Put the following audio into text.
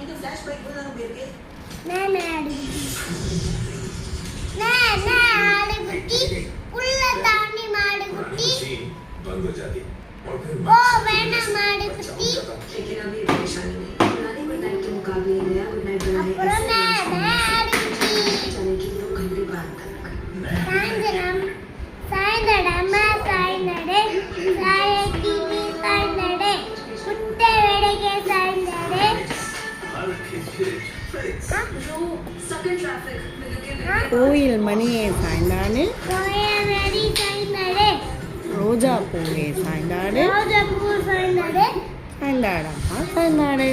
ಇದು flash break ನಾನು ಬೇರೆ ನಾನು ಆಡುಗುಟ್ಟಿ ಉಳ್ಳ ತಾಂಡಿ ಮಾಡುಗುಟ್ಟಿ बंद हो जाती और फिर ओ वेना ಮಾಡುಗುಟ್ಟಿ लेकिन अभी परेशानी नहीं पुराने गुड नाइट के मुकाबले नया गुड नाइट बना है ಅப்புறம் நான் ஆடுகுட்டி जाने की 2 घंटे बाद तक ಸಾಯಂದಡಮ್ಮ ಸಾಯಂದಡೆ ಸಾಯಕಿನಿ ಸಾಯಂದಡೆ ಕುತ್ತೆ ವೆಡೆಗೆ ಸಾಯಂದಡೆ second traffic கோயில் மணியை சாய்ந்தாடு கோயமேரி சாயಂದಡೆ ரோஜா பூவே சாய்ந்தாடு ரோஜா பூ சாயಂದಡೆ சாய்ந்தாடம்மா சாய்ந்தாடு